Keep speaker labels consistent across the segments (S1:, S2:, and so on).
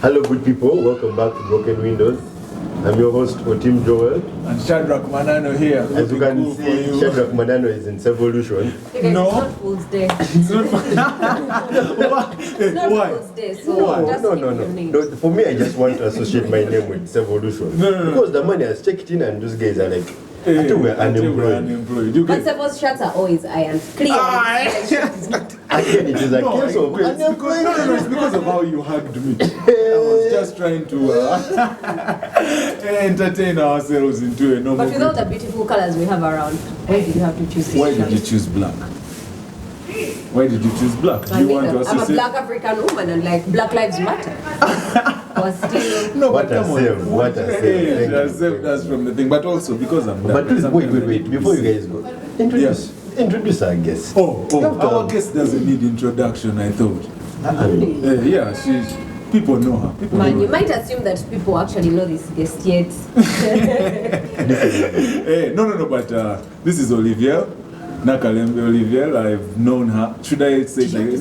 S1: Hello, good people. Welcome back to Broken Windows. I'm your host, Oteam Joel.
S2: And Shadrack Manano here.
S1: As you can see, Shadrack Manano is in Evolution.
S3: No. It's not Fool's Day.
S2: It's not
S3: Why? Fool's Day, so just
S1: no. For me, I just want to associate my name with Evolution.
S2: No.
S1: Because the money has checked in and those guys are like, I think we're unemployed.
S3: But Sevo's shirts are always ironed. Clear.
S1: Again, it is a case of
S2: unemployment. It's because of how you hugged me. I was just trying to entertain ourselves into a normal.
S3: But with all the beautiful colors we have around, why did you have to choose this?
S2: Why did you choose black? Why did you choose black?
S3: I'm a black African woman and like Black Lives Matter. Was still
S2: no,
S1: what a save. What a save.
S2: That's saved us from the thing. But also because I'm black.
S1: But please, wait. Before you guys go, introduce our guest.
S2: Our guest doesn't need introduction, I thought. Yeah, people know her.
S3: You might assume that people actually know this guest yet.
S2: No, but this is Oliviel. Nakalembe Oliviel. I've known her. Should I say when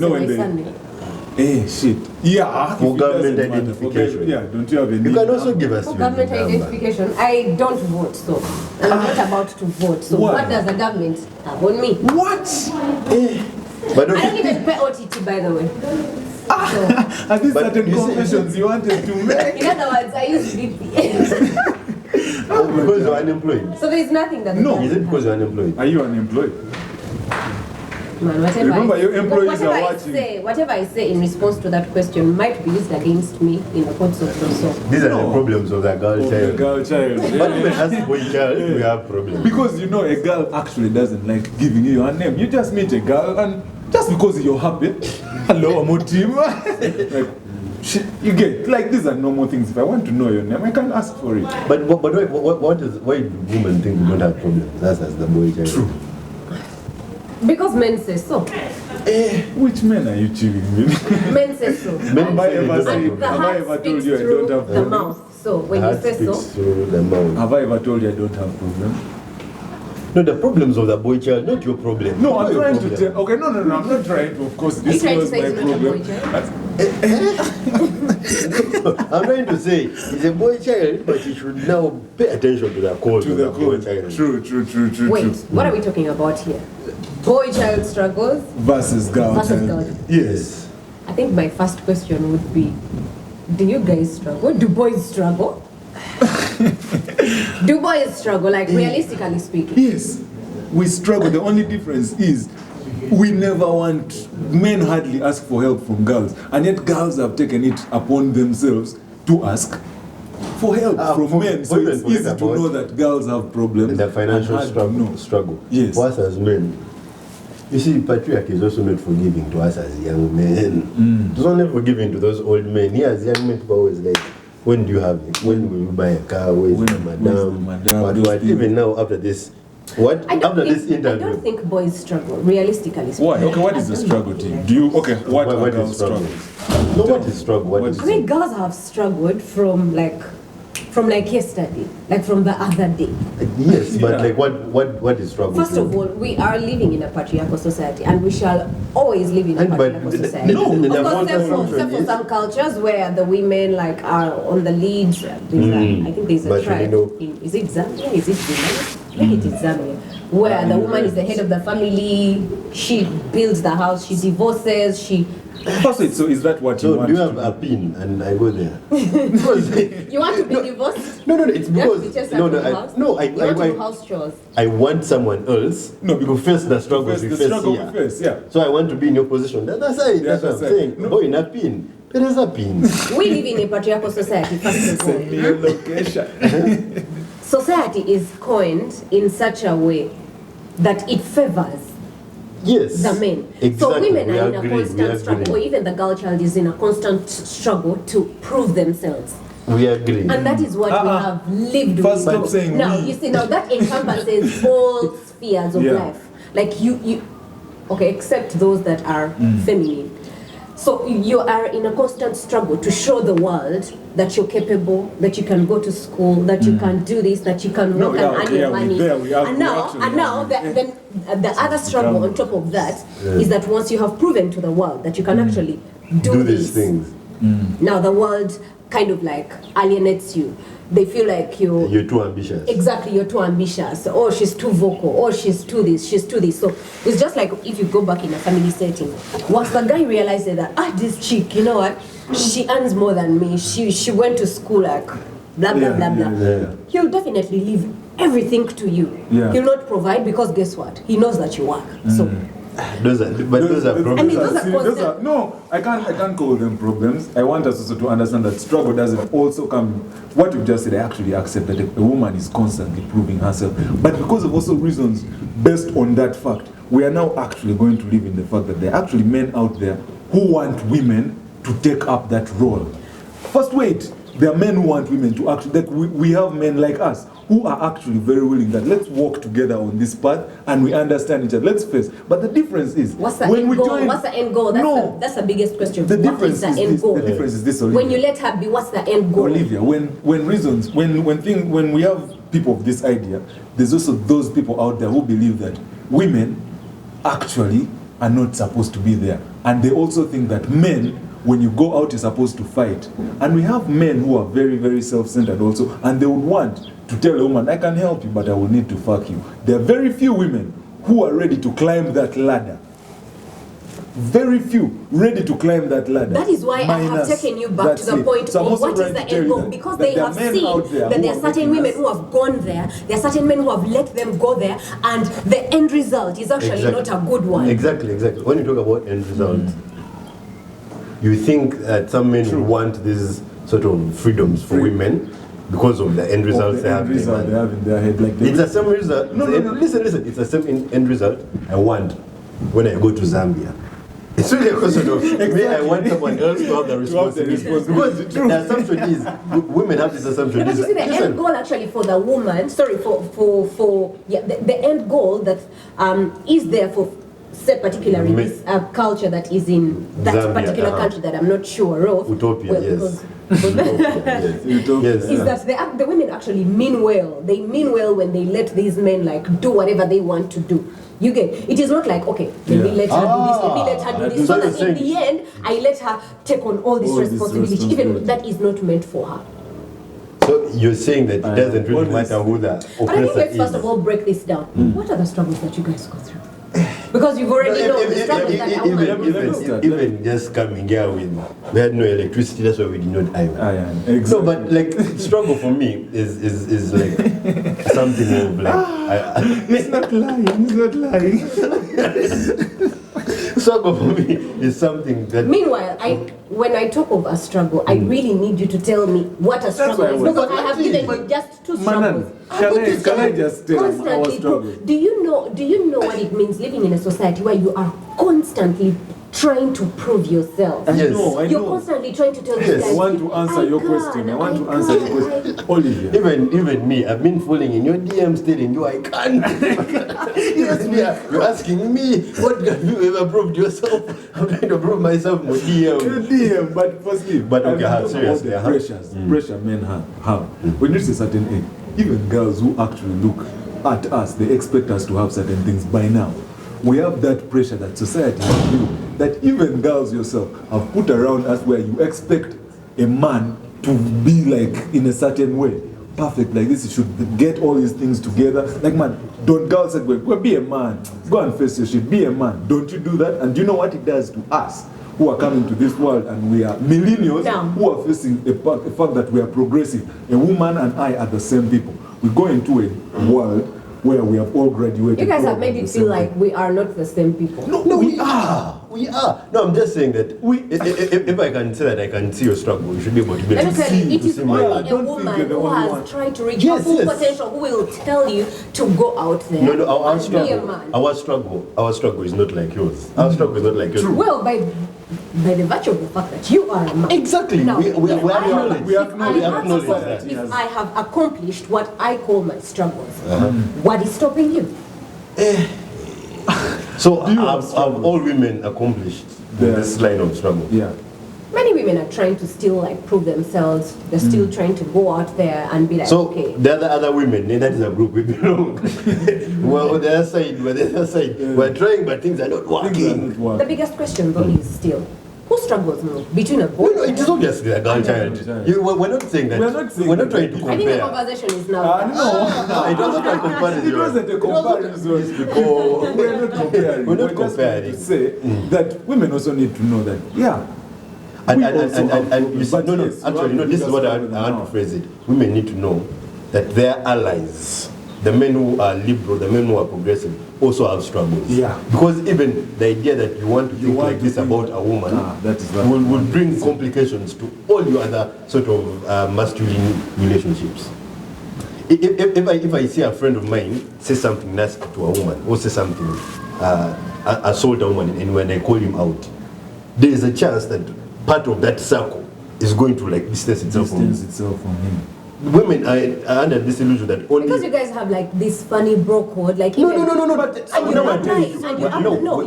S2: shit. Yeah.
S1: For government identification.
S2: Don't you have any?
S1: You can also give us
S3: for government identification. I don't vote, so I'm not about to vote. So what does the government have on me?
S2: What?
S1: But
S3: I don't even pay OTT, by the way.
S2: Are these certain confessions you wanted to make?
S3: In other words, I use VPN.
S1: because you're unemployed.
S3: So there's nothing that.
S2: No.
S1: Is it because you're unemployed?
S2: Are you unemployed?
S3: Man,
S2: remember, your employees are watching.
S3: Whatever I say in response to that question might be used against me in the courts of law. So
S1: these are the problems of the girl child. But even as Boychild, we have problems.
S2: Because a girl actually doesn't like giving you her name. You just meet a girl and just because you're happy, hello, I'm Oteam. You get like these are normal things. If I want to know your name, I can ask for it.
S1: But why do women think we don't have problems? That's the Boychild.
S2: True.
S3: Because men say so.
S2: Which men are you chilling with?
S3: Men say so.
S2: Have I ever told you I don't have
S3: the mouth. So when you say so,
S1: through the mouth.
S2: Have I ever told you I don't have problems?
S1: No, the problems of the Boychild, not your problem.
S2: No, I'm trying to tell. Okay, no, I'm not trying to. Of course, this was my problem.
S1: I'm trying to say he's a Boychild, but he should now pay attention to the cause of the Boychild.
S2: True.
S3: Wait, what are we talking about here? Boychild struggles
S2: versus girl child.
S1: Yes.
S3: I think my first question would be, do you guys struggle? Do boys struggle? Do boys struggle, like realistically speaking?
S2: Yes, we struggle. The only difference is we never want, men hardly ask for help from girls, and yet girls have taken it upon themselves to ask for help from men. So it's easy to know that girls have problems.
S1: The financial struggle.
S2: Yes.
S1: For us as men, you see, patriarchy is also not forgiving to us as young men. It's only forgiving to those old men. Here as young men, people always like, when do you have it? When will you buy a car? Where's the madam? What? Even now, after this, after this interview?
S3: I don't think boys struggle, realistically speaking.
S2: Why? Okay, what is the struggle to you? Do you, what are girls struggling?
S1: No, what is struggle?
S3: I mean, girls have struggled from yesterday, like from the other day.
S1: Yes, but like what is struggle?
S3: First of all, we are living in a patriarchal society, and we shall always live in a patriarchal society. Of course, except for some cultures where the women are on the leads. I think there's a tribe. Is it Zambia? Is it Zambia? I think it is Zambia, where the woman is the head of the family. She builds the house. She divorces.
S2: So is that what you want?
S1: Do you have a pin and I go there?
S3: You want to be divorced?
S1: No, it's because
S3: I want house chores.
S1: I want someone else to face the struggles we face here. So I want to be in your position. That's what I'm saying. No. Boy, in a pin. There is a pin.
S3: We live in a patriarchal society, first of all.
S2: Location.
S3: Society is coined in such a way that it favors the men.
S1: Exactly.
S3: So women are in a constant struggle, or even the girl child is in a constant struggle to prove themselves.
S1: We agree.
S3: And that is what we have lived with.
S2: Stop saying
S3: now, you see, now that encompasses all spheres of life. Like except those that are feminine. So you are in a constant struggle to show the world that you're capable, that you can go to school, that you can do this, that you can work and earn your money. And now the other struggle on top of that is that once you have proven to the world that you can actually do
S1: these things,
S3: Now the world kind of like alienates you. They feel like
S1: you're too ambitious.
S3: Exactly, you're too ambitious. Or she's too vocal. Or she's too this, she's too this. So it's just like if you go back in a family setting. Once the guy realizes that, this chick, you know what? She earns more than me. She went to school like blah, blah, blah, blah. He'll definitely leave everything to you. He'll not provide because guess what? He knows that you work. So
S1: those are problems.
S3: I mean, those are
S2: no, I can't call them problems. I want us also to understand that struggle doesn't also come. What you just said, I actually accept that a woman is constantly proving herself. But because of also reasons based on that fact, we are now actually going to live in the fact that there are actually men out there who want women to take up that role. First, wait, there are men who want women to actually, like we have men like us who are actually very willing that let's walk together on this path and we understand each other. Let's face. But the difference is
S3: what's the end goal? What's the end goal? That's the biggest question.
S2: The difference is this. The difference is this, Olivia.
S3: When you let her be, what's the end goal?
S2: Olivia, when we have people of this idea, there's also those people out there who believe that women actually are not supposed to be there. And they also think that men, when you go out, you're supposed to fight. And we have men who are very, very self-centered also, and they would want to tell a woman, I can help you, but I will need to fuck you. There are very few women who are ready to climb that ladder. Very few ready to climb that ladder.
S3: That is why I have taken you back to the point of what is the end goal. Because they have seen that there are certain women who have gone there, there are certain men who have let them go there, and the end result is actually not a good one.
S1: Exactly. When you talk about end result, you think that some men want these sort of freedoms for women because of the end results they have in
S2: their head. Like
S1: it's the same result. Listen. It's the same end result I want when I go to Zambia. It's really a question of me. I want someone else to have the responsibility. Because the assumption is women have this assumption.
S3: But you see, the end goal actually for the woman. Sorry, the end goal that is there for. Say particularly this culture that is in that Zambia, particular country that I'm not sure of.
S1: Utopia, yes.
S3: Is that the women actually mean well. They mean well when they let these men like do whatever they want to do. You get it is not like okay, let me let her do this, let me let her do this. So that in the end, I let her take on all this responsibility, even that is not meant for her.
S1: So you're saying that it doesn't really matter who the oppressor is.
S3: But I think let's first of all break this down. What are the struggles that you guys go through? Because you've already known the struggles that
S1: even just coming here we had no electricity, that's why we did not iron.
S2: Exactly.
S1: So but like struggle for me is like something of like
S2: it's not lying.
S1: Struggle for me is something that
S3: meanwhile when I talk of a struggle, I really need you to tell me what a struggle is. Because I have given you just two struggles.
S2: Can I just tell you our struggles?
S3: Do you know what it means living in a society where you are constantly trying to prove yourself?
S2: I know.
S3: You're constantly trying to tell these guys.
S2: I want to answer your question. Olivia.
S1: Even me, I've been falling in your DMs telling you I can't. Yes, you're asking me, what have you ever proved yourself? I'm trying to prove myself in your
S2: DM. But firstly,
S1: okay, seriously,
S2: pressure men have. When you reach a certain age, even girls who actually look at us, they expect us to have certain things by now. We have that pressure that society has built, that even girls yourself have put around us where you expect a man to be like in a certain way. Perfect like this, you should get all these things together. Like man, don't girls say, go be a man, go and face your shit, be a man. Don't you do that? And do you know what it does to us who are coming to this world and we are millennials who are facing a fact that we are progressive? A woman and I are the same people. We go into a world where we have all graduated.
S3: You guys have made it feel like we are not the same people.
S1: No, we are. We are. No, I'm just saying that if I can say that I can see your struggle, you should be able to be able to see.
S3: It is only a woman who has tried to reach her full potential who will tell you to go out there.
S1: No, our struggle is not like yours. Our struggle is not like yours.
S3: Well, by the virtue of the fact that you are a man.
S1: Exactly.
S3: Now,
S1: we acknowledge that.
S3: If I have accomplished what I call my struggles, what is stopping you?
S1: So have all women accomplished this line of struggle?
S2: Yeah.
S3: Many women are trying to still like prove themselves. They're still trying to go out there and be like, okay.
S1: The other women, that is a group we belong. Well, on the other side, we're trying, but things are not working.
S3: The biggest question though is still, Who struggles more between a boy?
S1: No, it is obviously a girl child. We're not saying that. We're not trying to compare.
S3: I think the conversation is now.
S1: No, it wasn't a comparison.
S2: It wasn't a comparison. We're not comparing.
S1: We're not
S2: just
S1: comparing.
S2: trying to say that women also need to know that, yeah.
S1: And you said, no, actually, no, this is what I want to phrase it. Women need to know that their allies, the men who are liberal, the men who are progressive, also have struggles.
S2: Yeah.
S1: Because even the idea that you want to think like this about a woman will bring complications to all your other sort of masculine relationships. If I see a friend of mine say something nasty to a woman, or say something, assault a woman, and when I call him out, there is a chance that part of that circle is going to like distance itself from him. Women are under this illusion that only
S3: because you guys have like this funny bro code, like
S1: no, but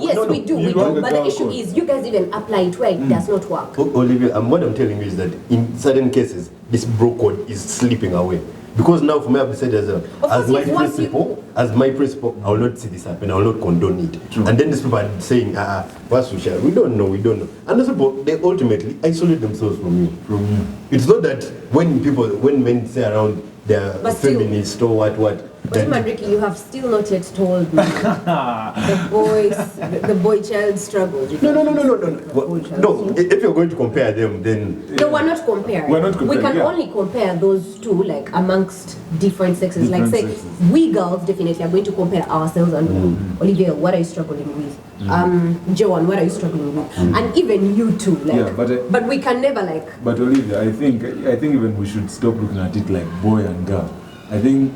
S3: yes, we do. But the issue is you guys even apply it where it does not work.
S1: Olivia, what I'm telling you is that in certain cases this bro code is slipping away. Because now for me I've said as my principle, I will not see this happen, I will not condone it. True. And then these people are saying, what's we don't know. And those people, they ultimately isolate themselves from you. It's not that when men say around they're feminist or what.
S3: But Ricky, you have still not yet told me the boy child struggle.
S1: No. If you're going to compare them, then
S3: no, we're not comparing. We can only compare those two, like amongst different sexes. Like say, we girls definitely are going to compare ourselves and Oliviel, what are you struggling with? Joan, what are you struggling with? And even you too, like. But we can never like.
S2: But Olivia, I think even we should stop looking at it like boy and girl. I think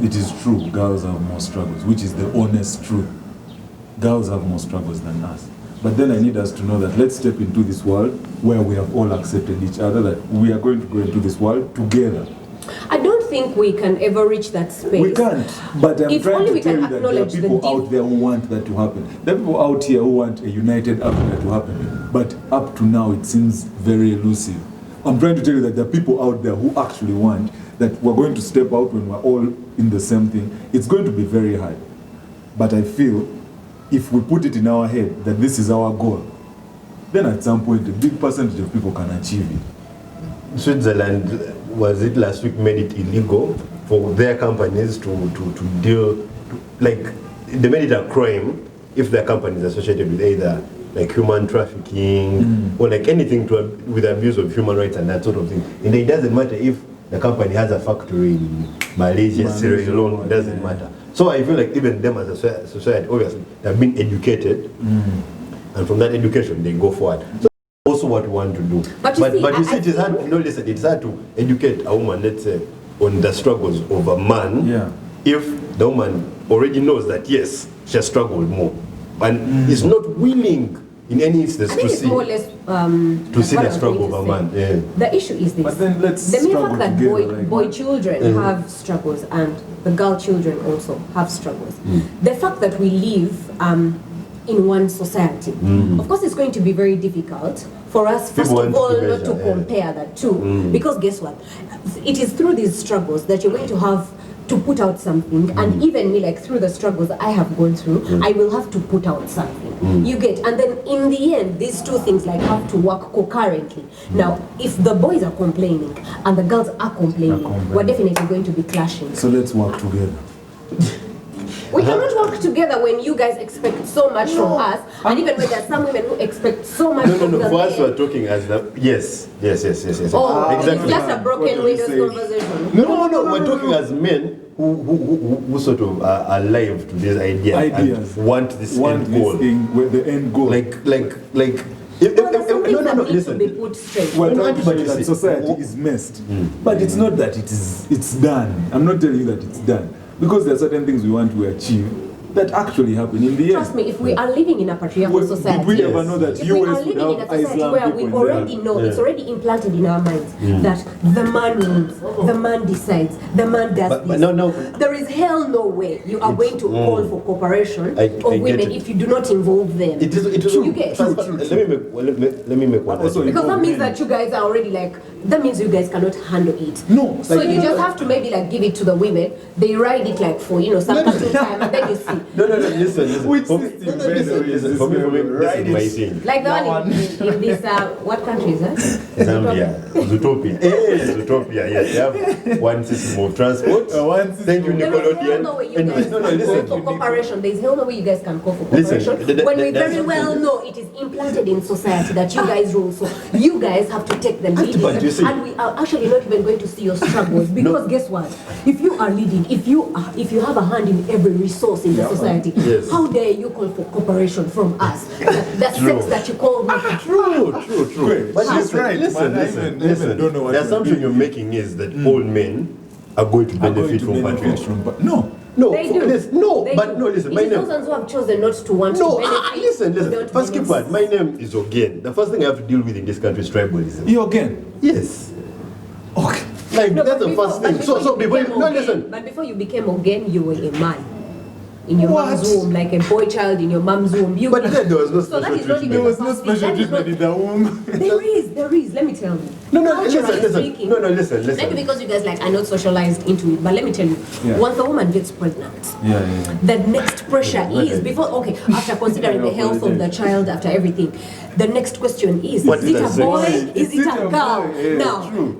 S2: it is true, girls have more struggles, which is the honest truth. Girls have more struggles than us. But then I need us to know that let's step into this world where we have all accepted each other, that we are going to go into this world together.
S3: I don't think we can ever reach that space.
S2: We can't. But I'm trying to tell you that there are people out there who want that to happen. There are people out here who want a united Africa to happen. But up to now, it seems very elusive. I'm trying to tell you that there are people out there who actually want that we're going to step out when we're all in the same thing. It's going to be very hard. But I feel if we put it in our head that this is our goal, then at some point a big percentage of people can achieve it.
S1: Switzerland, was it last week, made it illegal for their companies to deal, like they made it a crime if their companies associated with either like human trafficking or like anything with abuse of human rights and that sort of thing. And it doesn't matter if the company has a factory in Malaysia, Sierra Leone, it doesn't matter. So I feel like even them as a society, obviously, they've been educated, and from that education, they go forward. So that's also what we want to do. But you see, it is hard. No, listen, it's hard to educate a woman, let's say, on the struggles of a man, if the woman already knows that yes, she has struggled more, and is not willing in any instance to see
S3: more or less,
S1: the struggle of a man. Yeah.
S3: The issue is this.
S2: But then let's
S3: the mere fact that boy
S2: like
S3: children have struggles and the girl children also have struggles. The fact that we live in one society, of course it's going to be very difficult for us, first of all, not to compare that too. Because guess what? It is through these struggles that you're going to have to put out something, and even me, like through the struggles I have gone through, I will have to put out something. You get, and then in the end, these two things like have to work concurrently. Now, if the boys are complaining and the girls are complaining, we're definitely going to be clashing.
S2: So let's work together.
S3: We cannot work together when you guys expect so much from us, and even when there are some women who expect so much from them.
S1: For us, we're talking as the yes.
S3: Oh, exactly. It's just a broken Windows conversation.
S1: No, we're talking as men who sort of are alive to these ideas and want this end goal.
S2: The end goal.
S1: Listen.
S3: Be put straight.
S2: We're trying to say that society is messed, but it's not that it's done. I'm not telling you that it's done. Because there are certain things we want to achieve that actually happen in the end.
S3: Trust me, if we are living in a patriarchal society,
S2: did we ever know that
S3: if we are living in a society where we already know, it's already implanted in our minds that the man wins, the man decides, the man does this.
S1: No.
S3: There is hell no way you are going to call for cooperation of women if you do not involve them.
S1: It is
S3: you get
S1: true. Let me make one.
S3: Also, because that means that you guys are already like, that means you guys cannot handle it.
S2: No.
S3: So you just have to maybe like give it to the women. They ride it like for some time, and then you see.
S1: Listen.
S2: Which
S1: For me,
S2: system,
S1: no,
S2: by the way,
S1: listen.
S2: is
S1: For me,
S2: this
S1: this is my thing.
S3: Like the one in this, what country is that?
S1: Zambia, Zootopia. Zootopia, yes. They have one system of transport. Thank you,
S3: There is hell
S1: Nickelodeon.
S3: no way you guys can
S1: listen.
S3: call for cooperation. There is hell no way you guys can call for
S1: Listen,
S3: cooperation. When we very well know it is implanted in society that you guys rule. So you guys have to take the lead.
S1: But you see-
S3: And we are actually not even going to see your struggles. Because guess what? If you are leading, if you have a hand in every resource in the society,
S1: Yes.
S3: how dare you call for cooperation from us? That sex that you call
S1: True.
S2: Wait,
S1: But
S2: she's right,
S1: listen.
S2: man. I even don't know what
S1: The
S2: you're
S1: assumption
S2: doing.
S1: you're making is that all men are going to
S2: Are going
S1: benefit
S2: to
S1: from
S2: benefit
S1: patriarchy.
S2: from no.
S1: No,
S3: They do.
S1: listen, no,
S3: They
S1: but
S3: do.
S1: no, listen.
S3: It
S1: My
S3: is
S1: name.
S3: those ones who have chosen not to want
S1: No,
S3: to benefit.
S1: listen.
S3: don't
S1: First, keep
S3: benefit.
S1: quiet. My name is Ogen. The first thing I have to deal with in this country is tribalism.
S2: You again.
S1: Yes.
S2: Okay.
S1: Like
S3: No,
S1: that's
S3: but
S1: the first thing.
S3: before
S1: So
S3: you
S1: before
S3: became
S1: no,
S3: Ogen-
S1: listen.
S3: But before you became Ogen, you were a man. In your
S2: What?
S3: mom's womb, like a boy child in your mom's womb. You
S1: But then there was no
S3: so that
S1: special
S3: is not
S1: treatment.
S3: even
S2: There was
S3: the
S2: no
S3: first thing.
S2: special
S3: That is not-
S2: treatment in the womb.
S3: There is. Let me tell you.
S1: No,
S3: Culturally
S1: listen.
S3: speaking,
S1: No, listen.
S3: Maybe because you guys like are not socialized into it, but let me tell you,
S2: Yeah.
S3: once a woman gets pregnant,
S2: Yeah.
S3: the next pressure is before after considering the health of the child, after everything, the next question is
S1: What
S3: it
S1: is
S3: a
S1: the
S3: boy?
S1: sex?
S3: Is it a girl?
S2: boy? Yeah,
S3: Now,
S2: true.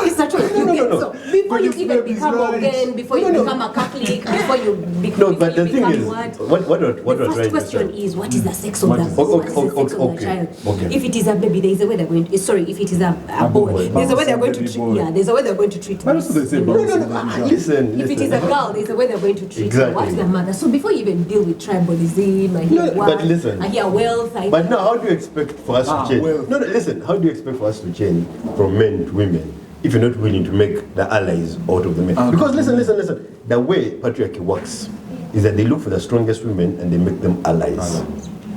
S3: it's a choice. You get- so before you
S2: this
S3: even
S2: baby's
S3: become
S2: right.
S3: Again, before you become a Catholic, before you
S1: No, but the thing
S3: become
S1: is, what
S3: the
S1: we're
S3: first
S1: trying to
S3: question
S1: say.
S3: is what is the sex of
S2: What
S3: the
S2: is-
S3: what is the sex of the
S1: okay,
S3: child?
S1: okay.
S3: If it is a baby, there is a way they're going to, sorry, if it is a boy,
S2: boy.
S3: there's a way they're going to
S2: Baby
S3: treat
S2: boy.
S3: there's a way they're going to treat
S2: But also they say
S3: you know.
S2: bouncy.
S1: Listen.
S3: If it is a girl, there's a way they're going to treat
S1: Exactly.
S3: what's the mother. So before you even deal with tribalism, I hear
S1: No,
S3: what,
S1: but listen.
S3: I hear wealth, I
S1: But now, how do you expect for us to change?
S2: well.
S1: No, listen. How do you expect for us to change from men to women if you're not willing to make the allies out of the men? Because listen. The way patriarchy works is that they look for the strongest women and they make them allies.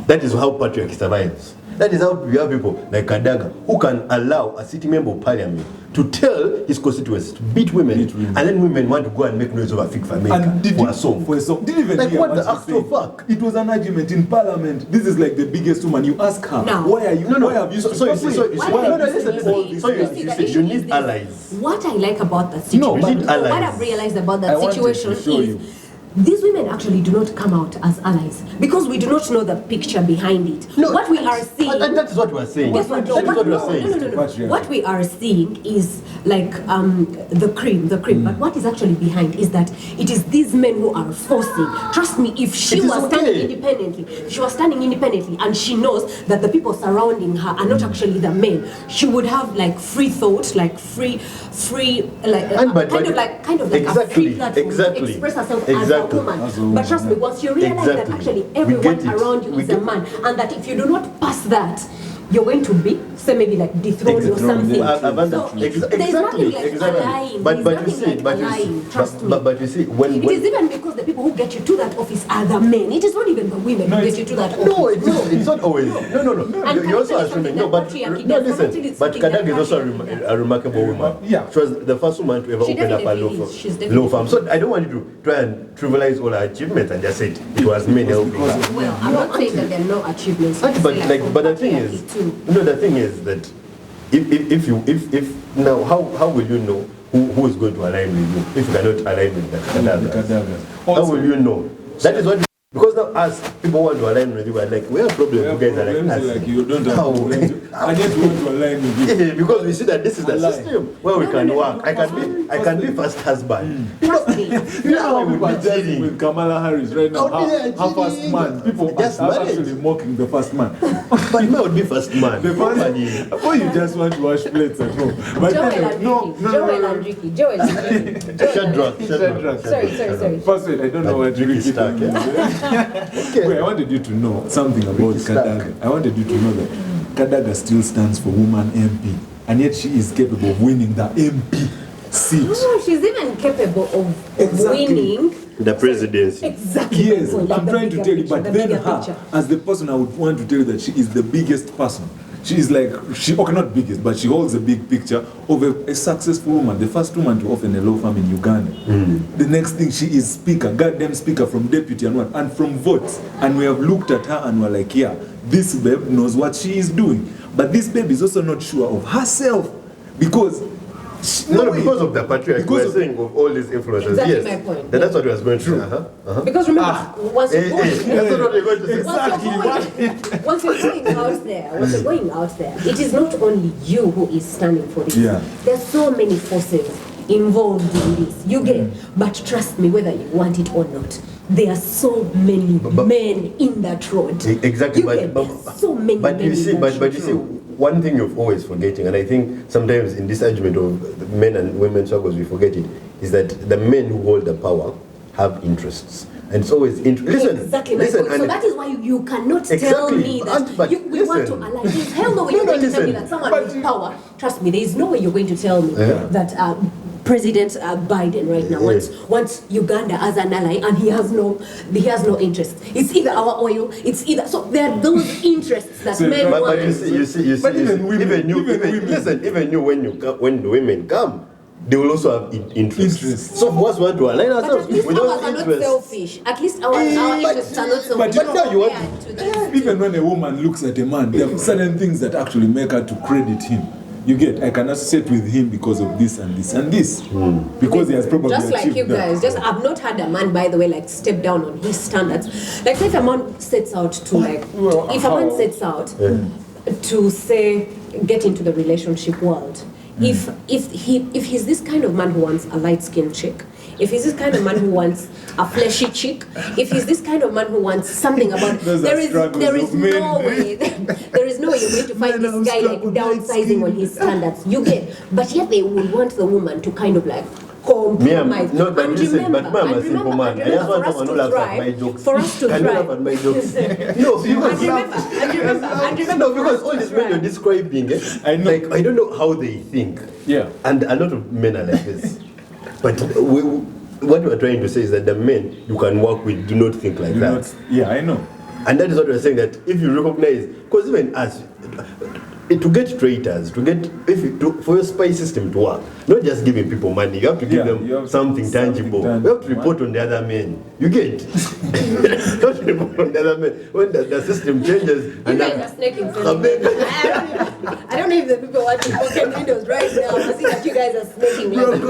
S1: That is how patriarchy survives. That is how we have people like Kadaga who can allow a city member of parliament to tell his constituents to beat women, and then women want to go and make noise over Fik
S2: And
S1: Fameka
S2: did
S1: for
S2: you,
S1: a song.
S2: For a song. Didn't even
S1: Like,
S2: hear
S1: what the
S2: she
S1: actual
S2: said.
S1: fuck?
S2: It was an argument in parliament. This is like the biggest woman. You ask her,
S3: Now-
S2: why are you?
S1: No.
S2: Why have you?
S1: So you see,
S3: Why
S1: no,
S3: don't you
S1: listen.
S3: see-
S1: So
S3: you see,
S1: you
S3: the
S1: see,
S3: issue
S1: you
S3: is
S1: need
S3: this.
S1: allies.
S3: What I like about that
S2: No,
S3: situation,
S2: but-
S1: You need allies.
S3: what I've realized about
S2: I
S3: that
S2: wanted to
S3: situation
S2: show
S3: is
S2: you.
S3: these women actually do not come out as allies because we do not know the picture behind it.
S1: No,
S3: what we are seeing.
S1: And that is what we are saying.
S3: Guess what?
S1: That is what we are saying.
S3: No.
S2: Patriarchy.
S3: What we are seeing is like the cream. But what is actually behind is that it is these men who are forcing. Trust me, if she
S1: It is
S3: was
S1: okay.
S3: standing independently, and she knows that the people surrounding her are not actually the men, she would have like free thought, like free, like
S1: And but-
S3: kind of like a free platform to express herself as a woman.
S2: As a woman,
S3: But trust me, once you realize that
S1: Exactly.
S3: actually
S1: We
S3: everyone
S1: get it.
S3: around you
S1: We
S3: is a
S1: get-
S3: man, and that if you do not pass that, you're going to be, say maybe like dethroned or
S2: Dethroned,
S3: something.
S2: yeah.
S1: I've understood.
S3: So there's nothing like allying.
S1: But
S3: There's
S1: you
S3: nothing
S1: see,
S3: like
S1: but you
S3: allying,
S1: see,
S3: trust me.
S1: but you see, when
S3: It is even because the people who get you to that office are the men. It is not even the women
S2: No,
S3: who get
S2: it's-
S3: you to that office.
S1: no, it's not always. No.
S3: And
S1: You're also
S3: can I tell you
S1: assuming.
S3: something
S1: No,
S3: that
S1: but
S3: patriarchy
S1: no,
S3: does?
S1: listen.
S3: Actually, it's
S1: But
S3: something that
S1: Kadag is also
S3: patriarchy does.
S1: a remarkable woman.
S2: Yeah.
S1: She was the first woman to ever
S3: She
S1: open up a
S3: definitely
S1: law
S3: is. She's
S1: firm.
S3: definitely
S1: Law firm. So I don't want you to try and trivialize all her achievements and just say it was men helping her.
S3: Well, I'm not saying that there are no achievements.
S1: But
S3: From
S1: but the thing is,
S3: patriarchy too.
S1: no, the thing is that if now how will you know who is going to align with you if you cannot align with the Kadagas?
S2: Kadagas.
S1: How
S2: Also-
S1: will you know? That is what. Because now us people want to align with you, are like we have problems.
S2: We have
S1: You guys are
S2: problems,
S1: like,
S2: like you don't have
S1: How?
S2: problems. And yet we want to align with you.
S1: Yeah, because we see that this is the
S2: Align.
S1: system where we
S3: No,
S1: can
S3: no,
S1: work.
S3: no.
S1: I can be first husband.
S3: Trust me.
S2: You know how
S1: I would
S2: people are
S1: be
S2: dancing
S1: cheating.
S2: with Kamala Harris right now?
S1: How did I
S2: Her first
S1: cheating?
S2: man. People
S1: Just
S2: are
S1: married.
S2: actually mocking the first man.
S1: But I would be first man.
S2: The first
S1: Nobody-
S2: Why you just want to wash plates at home? But
S3: Joel
S2: anyway,
S3: and
S2: no.
S3: Ricky. Joel and Ricky.
S1: Shadrack.
S3: Sorry.
S2: First, I don't know what
S1: Ricky
S2: Ricky
S1: Stark,
S2: did.
S1: Okay.
S2: Wait, I wanted you to know something about
S1: Ricky Stark.
S2: Kadaga. I wanted you to know that Kadaga still stands for woman MP, and yet she is capable of winning the MP seat.
S3: No, she's even capable of
S2: Exactly.
S3: winning.
S1: The presidency.
S3: Exactly.
S2: Yes,
S3: Like
S2: I'm
S3: the
S2: trying to
S3: bigger
S2: tell you,
S3: picture,
S2: but
S3: the
S2: then
S3: bigger
S2: her,
S3: picture.
S2: as the person, I would want to tell you that she is the biggest person. She is like, okay, not biggest, but she holds a big picture of a successful woman, the first woman to open a law firm in Uganda. The next thing, she is speaker, goddamn speaker from deputy and what, and from votes. And we have looked at her and we're like, yeah, this babe knows what she is doing. But this babe is also not sure of herself because
S1: No, because of the patriarchy.
S2: Because
S1: We're
S2: of-
S1: saying of all these influences.
S3: Exactly
S1: Yes.
S3: my point.
S1: That's what we was going to say.
S3: Because remember, once you're going,
S1: That's not what we're going to say.
S3: once you're going out there, it is not only you who is standing for this.
S2: Yeah.
S3: There's so many forces involved in this. You get, but trust me, whether you want it or not, there are so many men in that road.
S1: Exactly,
S3: You get, there's so many
S1: but
S3: men
S1: you see,
S3: in that
S1: but you see, one thing you're always forgetting, and I think sometimes in this argument of the men and women struggles, we forget it, is that the men who hold the power have interests. And it's always listen.
S3: Exactly my
S1: listen,
S3: point. So that is why you cannot tell
S1: Exactly,
S3: me that
S1: but
S3: we want to
S1: listen.
S3: align. There's hell no way you're going to tell me
S1: listen.
S3: that someone with power. Trust me, there is no way you're going to tell me that President Biden right now wants Uganda as an ally, and he has no interest. It's either our oil, it's either so there are those interests that men want.
S1: But you see,
S2: But even women-
S1: even you,
S2: even women-
S1: listen, even you, when the women come, they will also have interests. So for us, we want to align
S3: But
S1: ourselves
S3: at least
S1: with
S3: ours
S1: those
S3: are not
S1: interests.
S3: selfish. At least our interests are not selfish.
S2: but
S1: now you want
S3: compared to theirs.
S2: Even when a woman looks at a man, there are certain things that actually make her to credit him. You get, I can associate with him because of this and this and this. Because he has probably
S3: just like
S2: achieved
S3: you
S2: that.
S3: guys, I've not had a man, by the way, like step down on his standards. Like if a man sets out to to say get into the relationship world, if he's this kind of man who wants a light-skinned chick, if he's this kind of man who wants a fleshy chick, if he's this kind of man who wants something about
S2: Those are
S3: there is
S2: struggles
S3: no
S2: of men.
S3: way there is no way you're going to find
S2: Men
S3: this
S2: have
S3: guy like
S2: struggled
S3: downsizing on his standards. You get, but yet they would want the woman to kind of like compromise.
S1: No, but
S3: And
S1: listen,
S3: remember-
S1: but I'm a
S3: and
S1: simple
S3: remember-
S1: man.
S3: and
S1: I just want
S3: remember,
S1: someone who laughs at my jokes.
S3: For us to
S1: Can you
S3: thrive.
S1: laugh at my jokes? No, because no, because all these men you're describing,
S2: I know.
S1: like I don't know how they think.
S2: Yeah.
S1: And a lot of men are like this. But what we're trying to say is that the men you can work with do not think like
S2: Do
S1: that.
S2: not- yeah, I know.
S1: And that is what we're saying, that if you recognize, because even us, to get traitors, for your spy system to work, not just giving people money, you have to give
S2: Yeah, you
S1: them
S2: have
S1: something tangible. You have to report on the other men. You get? You have to report on the other men. When the system changes,
S3: You
S1: and
S3: guys are snaking for me. I don't know if the people watching Oteam Windows right now. I see that you guys are snaking like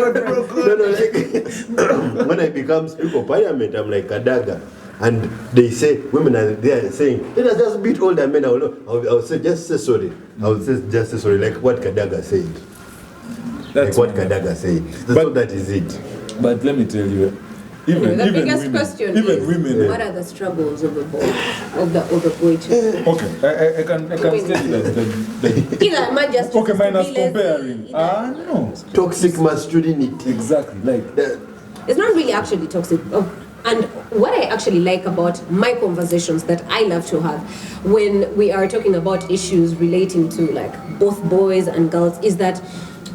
S1: no, when I become Speaker of Parliament, I'm like a dagger. And they say, women are there saying, let us just beat all the men. I'll say, just say sorry. I'll say, just say sorry, like what Kadaga said.
S2: That's
S1: like what Kadaga said. So that is it.
S2: But let me tell you, even
S3: the biggest
S2: women,
S3: question
S2: even
S3: is,
S2: women.
S3: what are the struggles of the Boychild?
S2: Okay, I can state that.
S3: Either man just
S2: Okay,
S3: chooses to
S2: minus
S3: be lazy,
S2: comparing.
S3: either-
S2: No.
S1: Toxic masculinity.
S2: Exactly, like
S3: It's not really actually toxic. And what I actually like about my conversations that I love to have when we are talking about issues relating to like both boys and girls is that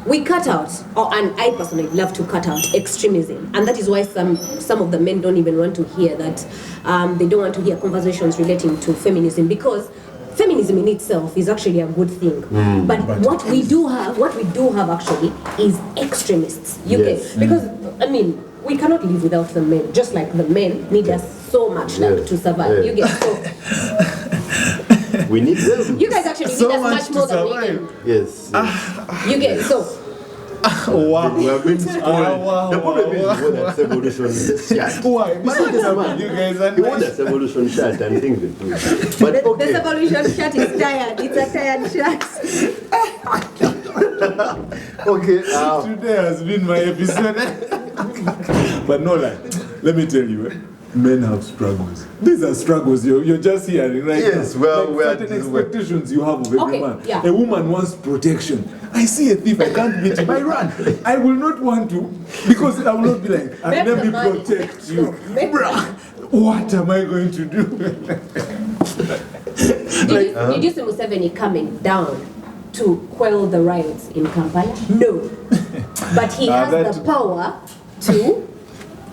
S3: we cut out, and I personally love to cut out extremism, and that is why some of the men don't even want to hear that. They don't want to hear conversations relating to feminism, because feminism in itself is actually a good thing. But what we do have actually is extremists. You
S1: Yes.
S3: get, because I mean, we cannot live without the men, just like the men need us so much like to survive.
S1: Yeah.
S3: You get, so
S1: We need them.
S3: you guys actually
S2: So
S3: need us
S2: much
S3: much
S2: to
S3: more than we
S2: survive.
S3: do.
S1: Yes.
S3: You get, so
S2: wow.
S1: We have been spoiled.
S2: wow,
S1: The problem is
S2: wow,
S1: he won that evolution shirt.
S2: Why?
S1: You see this man?
S2: You guys are
S1: He won
S2: nice.
S1: that evolution shirt and things they do. But
S3: this
S1: okay.
S3: evolution shirt is tired. It's a tired shirt.
S1: Okay.
S2: Today has been my episode. But no lie, let me tell you, men have struggles. These are struggles you're just hearing right
S1: Yes,
S2: now.
S1: well,
S2: like
S1: we are-
S2: certain expectations you have of every
S3: Okay,
S2: man.
S3: yeah.
S2: A woman wants protection. I see a thief, I can't beat him, I run. I will not want to, because I will not be like,
S3: Make
S2: let
S3: the
S2: me
S3: money.
S2: protect you.
S3: No, make the
S2: Bruh, what am I going to do?
S3: Did you see Museveni coming down to quell the riots in Kampala? No. But he has
S2: that-
S3: the power to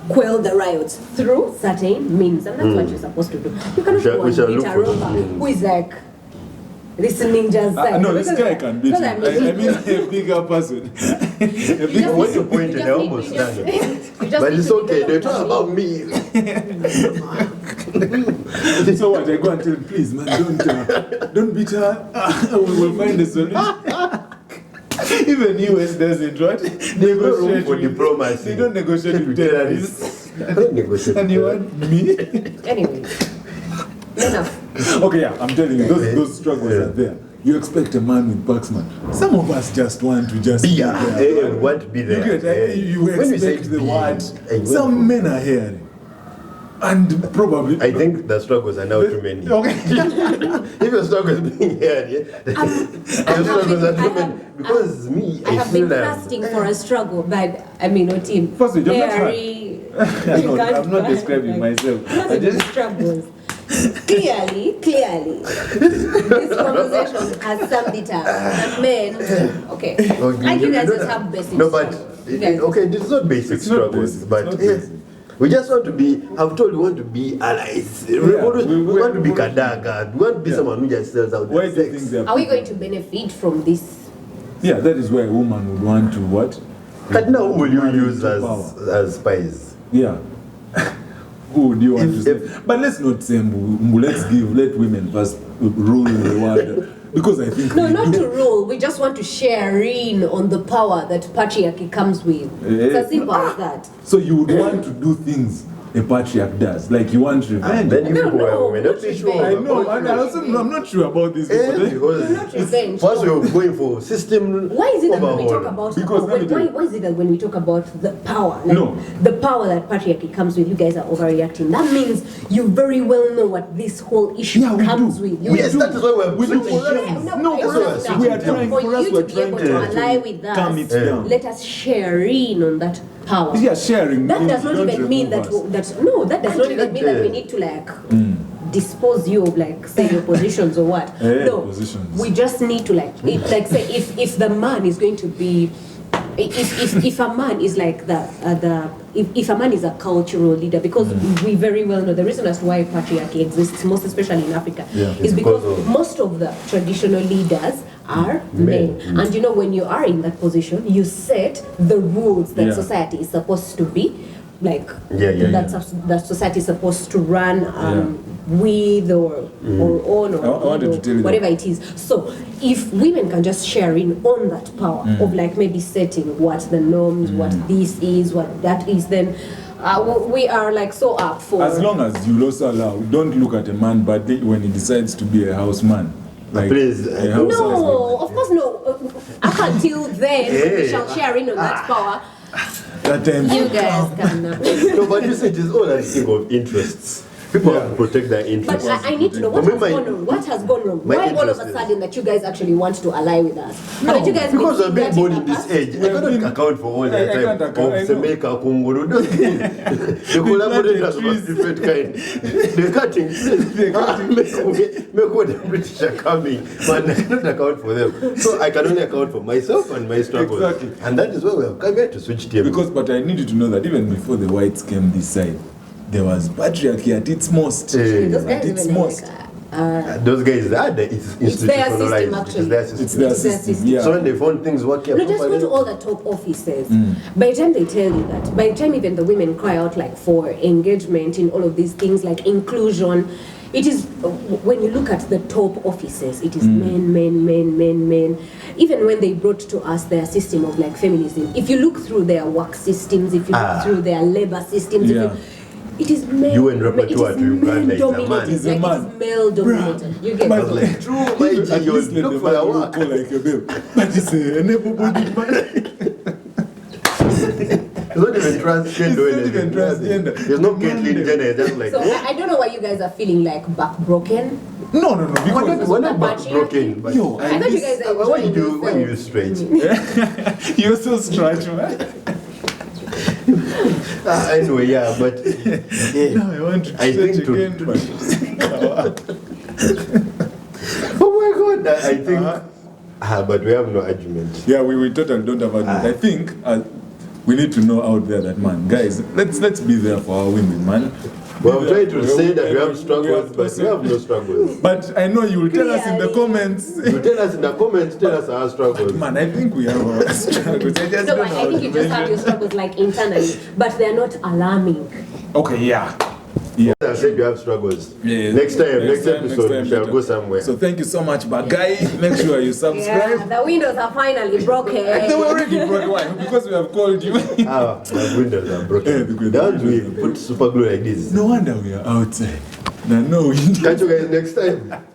S3: quell the riots through certain means, and that's what you're supposed to do. You cannot go
S1: We
S3: and
S1: shall
S3: beat
S1: look
S3: a
S1: for those
S3: robber
S1: means.
S3: who is like this ninja's side.
S2: No, this guy can beat
S3: Because
S2: him. I mean a bigger person. A big
S3: just
S1: What's
S3: need
S1: your
S3: to-
S1: point?
S3: you
S1: I
S3: just
S1: almost
S3: need to-
S1: done
S3: you
S1: it.
S3: just
S1: But
S3: need
S1: it's
S3: to
S1: okay. They
S3: develop
S1: talk about me.
S2: So what? I go and tell him, please, man, don't beat her. We will find a solution. Even US doesn't, right?
S1: There's no room for diplomacy.
S2: They don't negotiate with terrorists.
S1: I don't negotiate.
S2: And you want me?
S3: Anyway, enough.
S2: Okay, yeah, I'm telling you, those struggles are there. You expect a man with Paxman. Some of us just want to just
S1: be
S2: there.
S1: there. Want to be there.
S2: You expect the word. Some men are here. And probably...
S1: I think the struggles are now too many.
S2: Okay.
S1: If your struggles being heard, the struggles are too many. Because
S3: I have been fasting for a struggle, but I mean, Oteam.
S2: Firstly, I'm not describing myself.
S3: I just struggles. Clearly, this conversation has summed it up. And men, okay. Like you guys just have basic struggles.
S1: Okay, this is not basic struggles, but we just want to be, I've told you, we want to be allies. We want to be kadaga. We want to be someone who just sells out
S2: Why
S1: the
S2: do you
S1: sex.
S2: think
S3: are we going to benefit from this?
S2: Yeah, that is why a woman would want to what?
S1: But now who will you use as spies?
S2: Yeah. Who would you want to say? But let's not say let women first rule the world. Because I think...
S3: No, not to rule. We just want to share in on the power that patriarchy comes with. It's as simple as that.
S2: So you would want to do things a patriarch does. Like you want revenge.
S1: Then you people are
S3: not
S1: sure.
S2: I know, and I'm not sure about this.
S1: Because
S3: not revenge.
S1: first we are going for system.
S3: Why is it that when we talk about why is it that when we talk about the power, the power that patriarchy comes with, you guys are overreacting? That means you very well know what this whole issue comes with.
S1: Yes, that is why we are
S2: we are trying
S3: for you to be able to ally with us. Let us share in on that power.
S2: Yeah, sharing.
S3: That does not even mean that does not even mean that we need to dispose you of say your positions or what. No,
S2: positions.
S3: we just need to say if the man is going to be if a man is if a man is a cultural leader, because we very well know the reason as to why patriarchy exists, most especially in Africa, is because most of the traditional leaders are men. And when you are in that position, you set the rules that society is supposed to be that society is supposed to run with or on or whatever it is. So if women can just share in on that power of maybe setting what the norms, what this is, what that is, then we are so up for.
S2: As long as you also allow, don't look at a man badly when he decides to be a houseman.
S1: Please,
S3: no, of course no. Up until then, we shall share in on that power.
S2: That time
S3: you guys can.
S1: No, but you see, it is all a thing of interests. People have to protect their interests.
S3: But I need to know what has gone wrong. What has gone wrong? Why all of a sudden that you guys actually want to ally with us?
S1: No, you guys because we're being born in this age. I cannot account for all the time of Semei Kakungulu. The collaborators of different kind. They're cutting. Make what the British are coming. But I cannot account for them. So I can only account for myself and my struggles. Exactly. And that is why we have come here to switch tables.
S2: But I need you to know that even before the whites came this side, there was patriarchy at its most.
S3: Those guys
S1: are the institutionalized.
S3: It's their system.
S2: Yeah.
S1: So when they found things working,
S3: just go to all the top offices. By the time they tell you that, by the time even the women cry out for engagement in all of these things like inclusion, it is when you look at the top offices, it is men. Even when they brought to us their system of feminism, if you look through their work systems, if you look through their labor systems, it is male.
S1: You and repertoire to Uganda is a man.
S3: It is male dominated. You get it?
S1: True, my G, you look for a work.
S2: But it's an able-bodied man.
S1: It's not even transgender. There's no Caitlyn Jenner. Just
S3: so I don't know why you guys are feeling backbroken.
S2: No.
S1: We're not backbroken.
S3: I thought you guys are
S1: why you stretch?
S2: You're so stretched, man.
S1: Anyway, but
S2: no, I want to stretch again.
S1: Oh my God! I think. But we have no argument.
S2: Yeah, we totally don't have argument. I think we need to know out there that, man, guys, let's be there for our women, man.
S1: Well, I'm trying to say that we have struggles, but we have no struggles.
S2: But I know you will tell us in the comments.
S1: You tell us in the comments, tell us our struggles.
S2: Man, I think we have our struggles.
S3: I think you just have your struggles internally, but they're not alarming.
S2: Okay, yeah. Yeah.
S1: I said you have struggles.
S2: Yeah.
S1: Next episode, we shall go somewhere.
S2: So thank you so much, Bagai. Make sure you subscribe.
S3: Yeah, the windows are finally broken.
S2: They were already broken. Why? Because we have called you.
S1: The windows are broken. The ones we put super glue like this.
S2: No wonder we are outside. No windows.
S1: Catch you guys next time.